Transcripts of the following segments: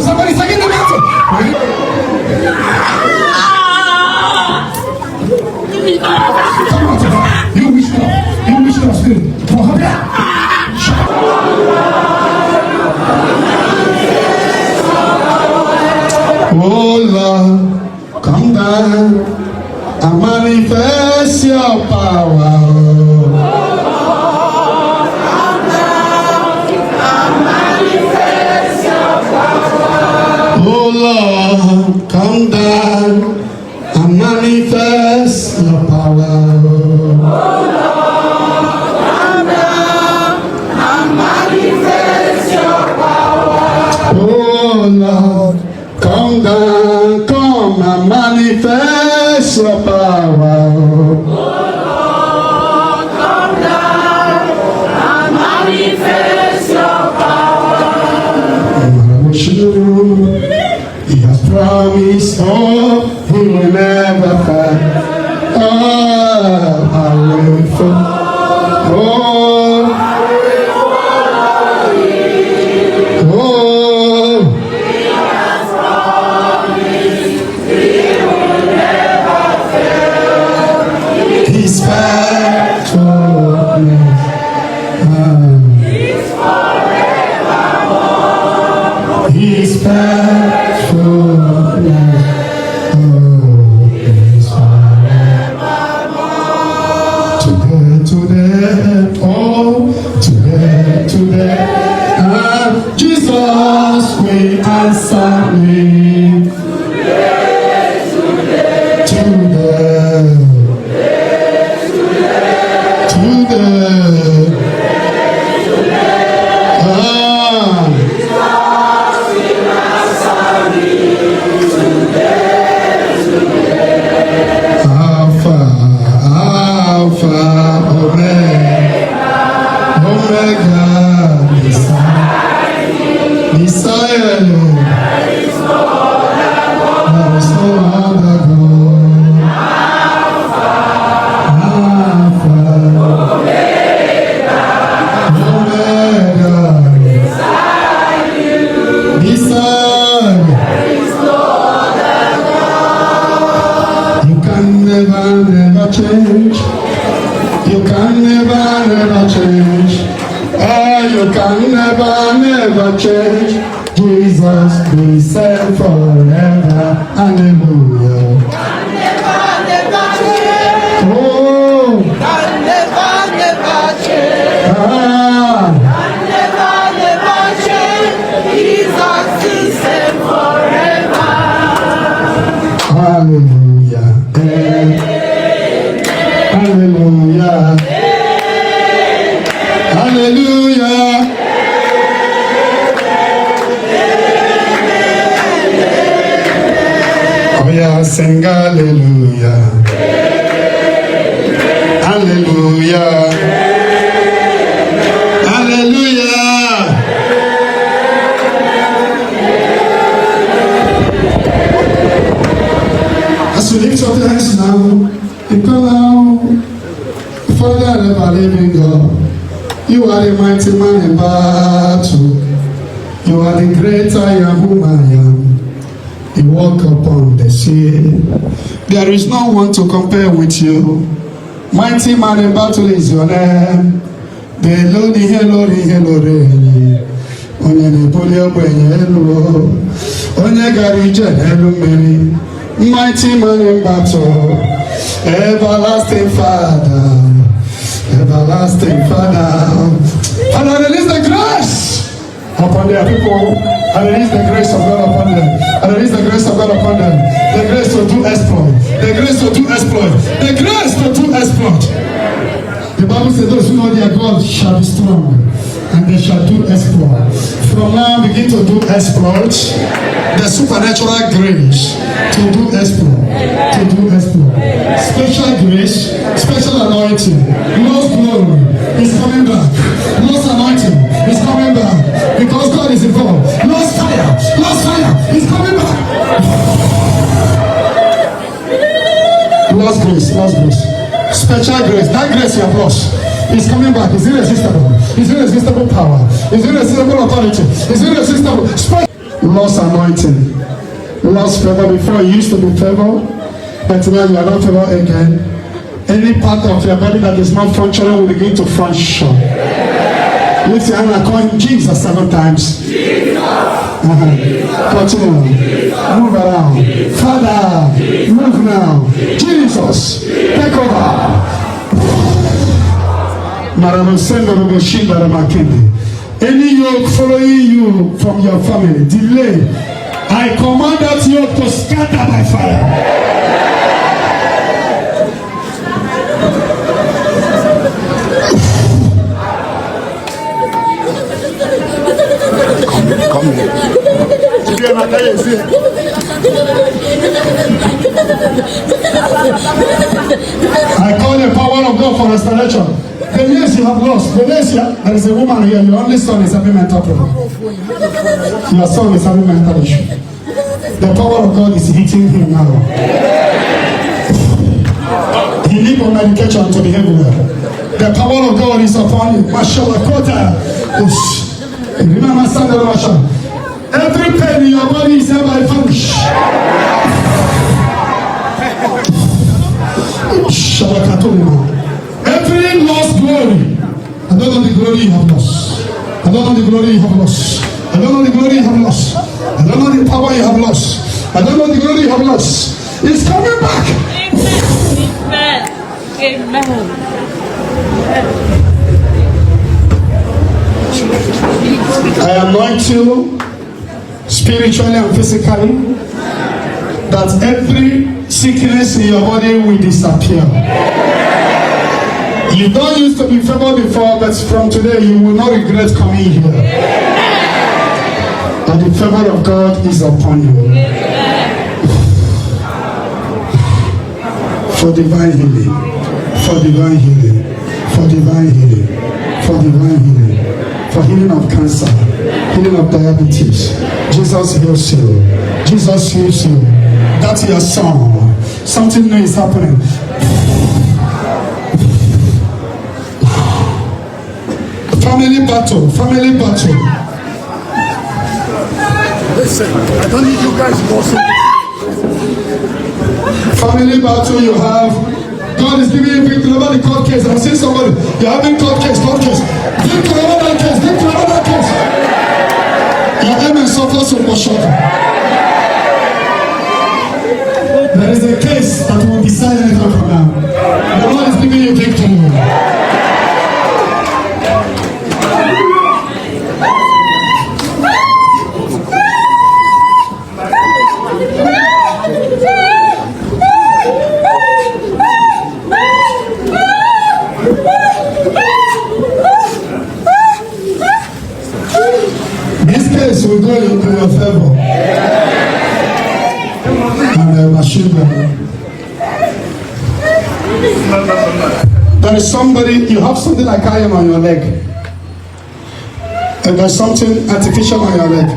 Somebody second the mantle. Come on, you wish it off spirit. Oh Lord, come down and manifest your power. Oh Lord, come down and manifest your power. Oh Lord, come down and manifest your power. Oh Lord, come down, come and manifest your power. Oh Lord, come down and manifest your power. He has promised, oh, he will never fail. Oh, I will follow. Oh, he has promised, he will never fail. His faithfulness is forevermore. His faithfulness is forevermore. Today, Jesus will answer me. You can never change. Oh, you can never change. Jesus will save forever. Hallelujah. Can never change. Oh, can never change. Can never change. Jesus will save forever. Hallelujah. Hallelujah. Hallelujah. Oh yeah, sing hallelujah. Hallelujah. Hallelujah. As we lift up the hands now, Father, ever living God, you are the mighty man in battle. You are the great I am whom I am. You walk upon the sea. There is no one to compare with you. Mighty man in battle is your name. The Lord, Onye nebuli ogbenye elu, onye gara ije n'elu mmiri. Mighty man in battle, everlasting Father, everlasting Father. And I release the grace upon their people. I release the grace of God upon them. I release the grace of God upon them. The grace to do exploit. The grace to do exploit. The grace to do exploit. The Bible says those who know their God shall be strong, and they shall do exploit. From now, begin to do exploit. The supernatural grace to do exploit. To do exploit. Special grace, special anointing. Lost glory is coming back. Lost anointing is coming back. Because God is involved. Lost fire is coming back. Lost grace. Special grace. That grace you have lost is coming back. It's irresistible. It's irresistible power. It's irresistible authority. It's irresistible. Lost anointing. Lost favor. Before you used to be favor, but now you are not favor again. Any part of your body that is not functioning will begin to function. Lift your hand and call him Jesus 7 times. Jesus. Continue. Jesus. Move around. Jesus. Father, move now. Jesus, take over. Any yoke following you from your family, delay. I command that yoke to scatter by fire. Come here. I call the power of God for restoration. The years you have lost, the years there is a woman here, your only son is having mental problem. Your son is having mental issue. The power of God is hitting him now. He needs on medication to be everywhere. The power of God is upon you. Mashallah, Kota. Every pain in your body is hereby vanished. Every lost glory. I don't know the glory you have lost. I don't know the glory you have lost. I don't know the glory you have lost. I don't know the power you have lost. I don't know the glory you have lost. It's coming back. Amen. Amen. I anoint you spiritually and physically that every sickness in your body will disappear. You don't used to be favored before, but from today you will not regret coming here. And the favor of God is upon you. For divine healing. For divine healing. For divine healing. For divine healing. For healing of cancer, healing of diabetes. Jesus heals you. Jesus heals you. That's your song. Something new is happening. Family battle. Family battle. Listen, I don't need you guys gossiping. Family battle you have. God is giving you victory over the court case. I'm seeing somebody. You're having court case. Victory over that case. Victory over that case. Your amen suffers from motion. There is a case that will decide anything from now. The Lord is giving you victory. Will go into your favor. And machine gun. There is somebody, you have something like iron on your leg. And there's something artificial on your leg.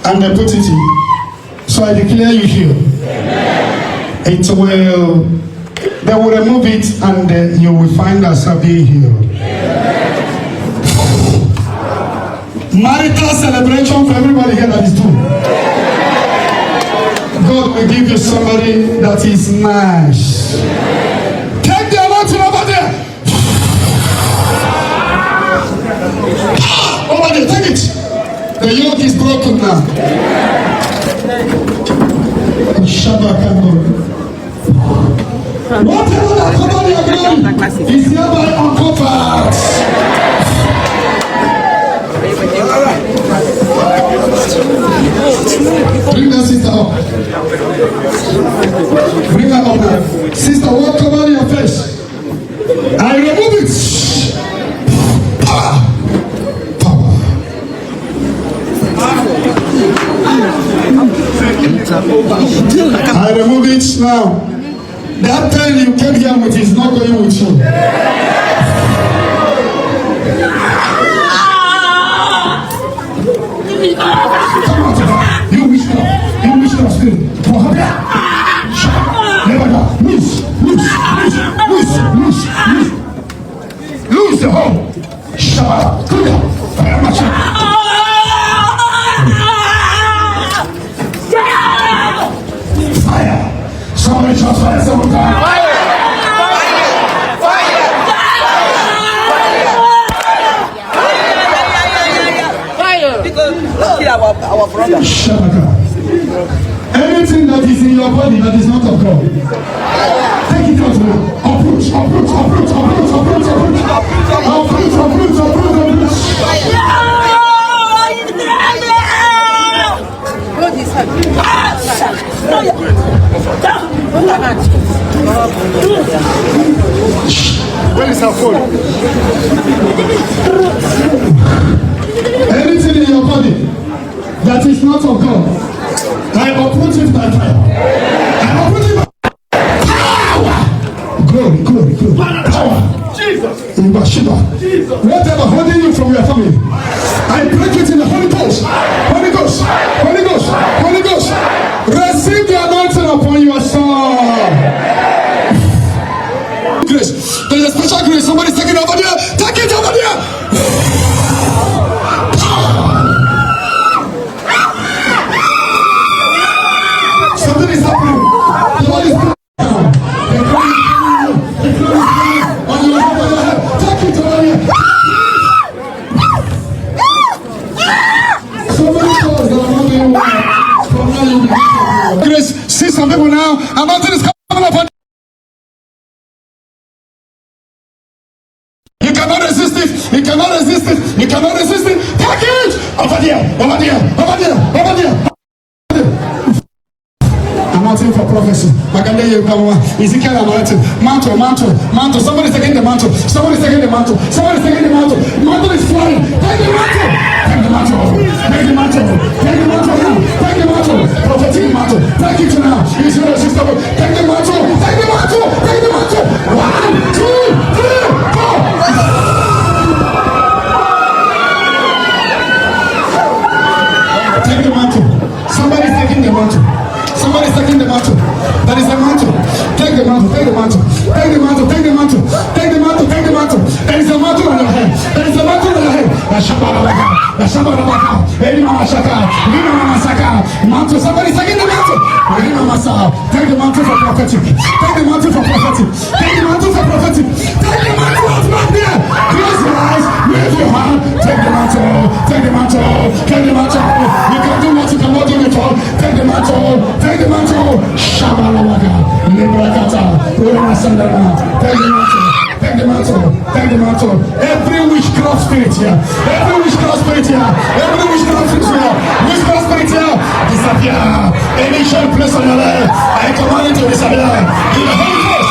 And they put it in. So I declare you healed. It will, they will remove it and you will find yourself being healed. Marital celebration for everybody here that is doing. God will give you somebody that is nice. Take the anointing over there. Over there, take it. The yoke is broken now. Whatever that cover your glory is hereby uncovered. Bring that sister up. Bring her up now. Sister, what cover your face? I remove it. Power. Power. I remove it now. That pain you came here with is not going with you. Come on, you witchcraft spirit. Never go. Loose. Lose the hold. Shabbat. Good down. Fire. Somebody shout fire. Someone down. Fire. Our brother. Anything that is in your body that is not of God, take it out now. Approach. Where is our phone? Anything in your body that is not of God, I uproot it by fire. I uproot it by power. Glory. Power. Jesus. Whatever holding you from your family, I break it in the Holy Ghost. Holy Ghost. Receive the anointing upon your soul. Grace. There is a special grace. Somebody's taking it over there. Take it over there. Something is happening. The Lord is down. On your head. Take it over here. Somebody calls that I'm not doing well. From now you will. Grace, see some people now. Anointing is coming up on. You cannot resist it. Take it. Over there. Anointing for prophecy. Ezekiel anointing. Mantle. Somebody's taking the mantle. Mantle is flying. Take the mantle now. Prophetic mantle. Take it now. It's irresistible. Take the mantle. 1, 2, 3, 4. Take the mantle. Somebody's taking the mantle. That is the mantle. Take the mantle. There is a mantle on your head. Mantle. Somebody's taking the mantle. Take the mantle for prophetic. Take the mantle out back there. Close your eyes. Wave your hand. Take the mantle. You can do what you cannot do before. Take the mantle. Shabalawaka. Librakata. Take the mantle. Every witchcraft spirit here. Witchcraft spirit here. Disappear. Any shall place on your life. I command it to disappear. In the Holy Ghost.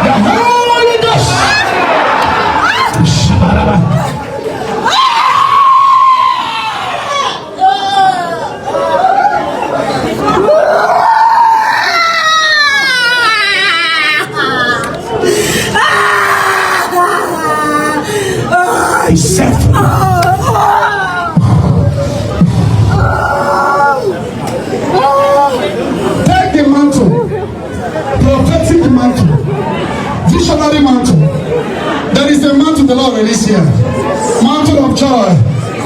The Holy Ghost. Shabalaba. Take the mantle, prophetic mantle, visionary mantle. There is a mantle the Lord released here. Mantle of joy,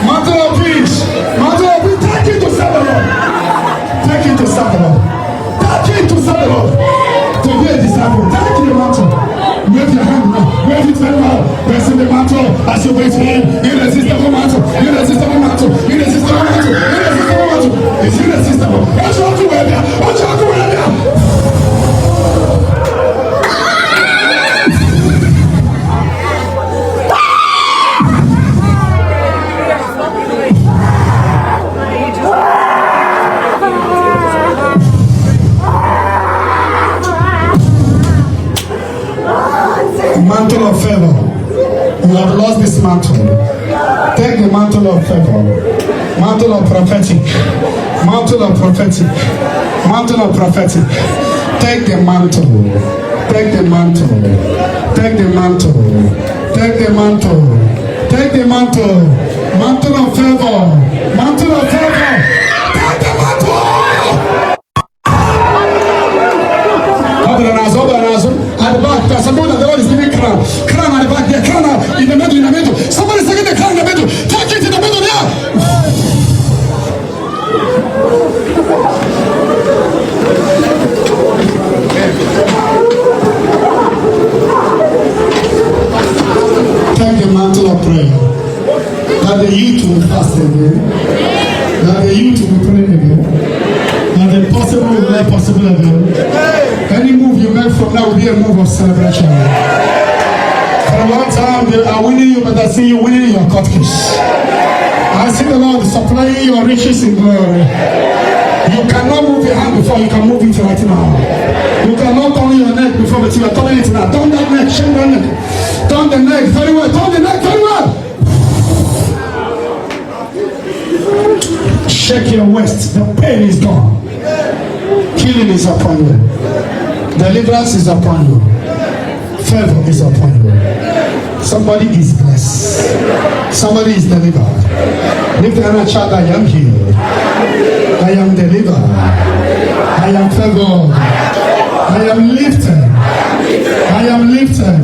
mantle of peace. Take it to serve the Lord. To be a disciple. Take the mantle. Wave your hand now. Wave it very well. Receive the mantle as you wait for him. Irresistible mantle. It's irresistible. Watch out to where they are. Mantle of favor. You have lost this mantle. Take the mantle of favor. Mantle of prophetic. Take the mantle. Mantle of favor. Take the mantle. impossible will be possible again. Any move you make from now will be a move of celebration. For a long time, they are winning you, but I see you winning in your court case. I see the Lord supplying your riches in glory. You cannot move your hand before you can move it right now. You cannot turn your neck before, but you are turning it now. Turn that neck, shake that neck. Turn the neck very well, turn the neck very well. Shake your waist, the pain is gone. Healing is upon you. Deliverance is upon you. Favor is upon you. Somebody is blessed. Somebody is delivered. Lift the hand and shout, I am healed. I am delivered. I am favored. I am lifted. I am lifted.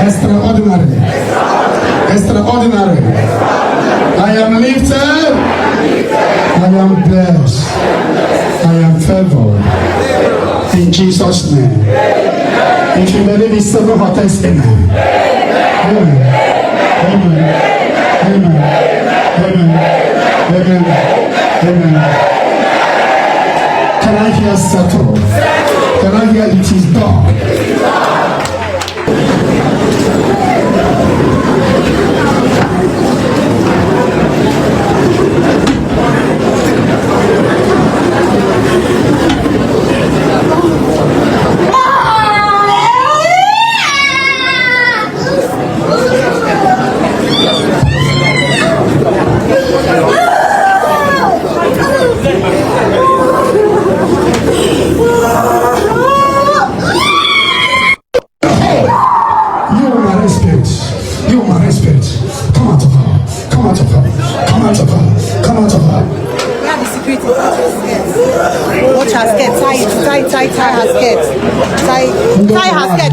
Extraordinary. Extraordinary. I am lifted. I am blessed. I am favored. In Jesus' name. If you believe it's 7 hotels, amen. Amen. Amen. Amen. Amen. Amen. Amen. Can I hear settle? Can I hear it is done?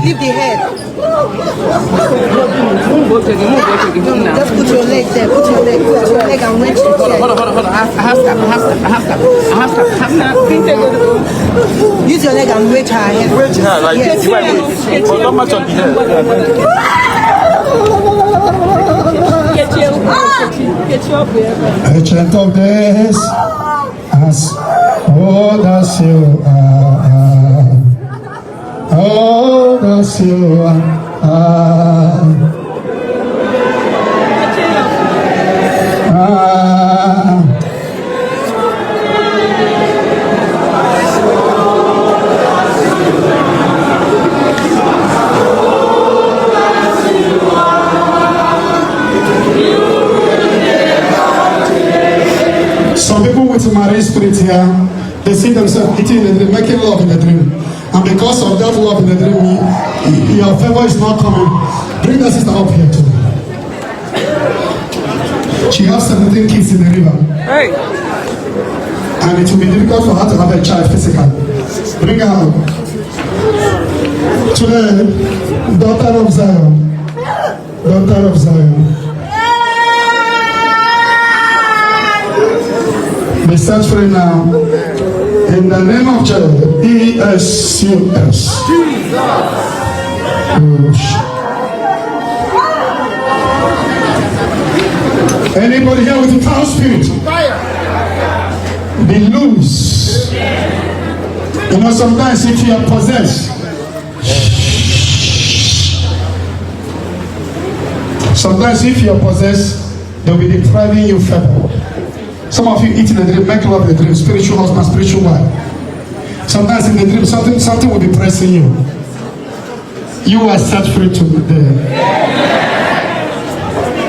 Leave the head. Just put your leg there. Put your leg and wedge the head. Hold on. I have step. Use your leg and wedge her head. Wedge her like yes. This. You might but not much on the head. Agent of this, as old as you are. Oh, that's you are. Some people with marine spirit here, they see themselves eating in the dream, making love in the dream. And because of that love in the dream, your favor is not coming. Bring that sister up here today. She has 17 kids in the river. Hey. And it will be difficult for her to have a child physically. Bring her up. Today, daughter of Zion. Daughter of Zion. Be set free now. In the name of Jesus. ESUS. Anybody here with a foul spirit? Be loose. You know, sometimes if you are possessed, they will be depriving you favor. Some of you eat in the dream, make love in the dream, spiritual husband, spiritual wife. Sometimes in the dream, something will be pressing you. You are set free today.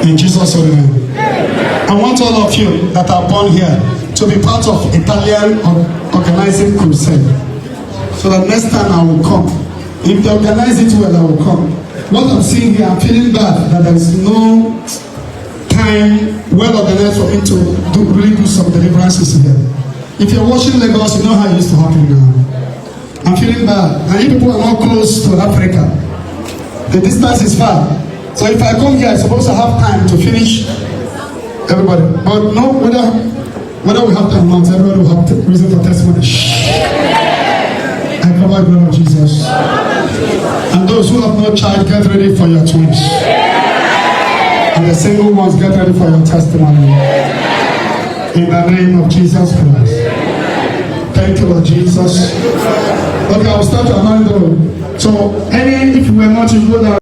In Jesus' name. I want all of you that are born here to be part of Italian organizing crusade. So that next time I will come. If they organize it well, I will come. What I'm seeing here, I'm feeling bad that there is no time well organized for me to really do some deliverances here. If you're watching Lagos, you know how it used to happen now. I'm feeling bad. And you people are not close to Africa. The distance is far. So if I come here, I'm supposed to have time to finish everybody. But no, whether we have time or not, everybody will have reason for testimony. I cover the blood of Jesus. And those who have no child, get ready for your twins. And the single ones, get ready for your testimony. In the name of Jesus Christ. Thank you, Lord Jesus. Okay, I will start to anoint the room. So, if you were not, you go down.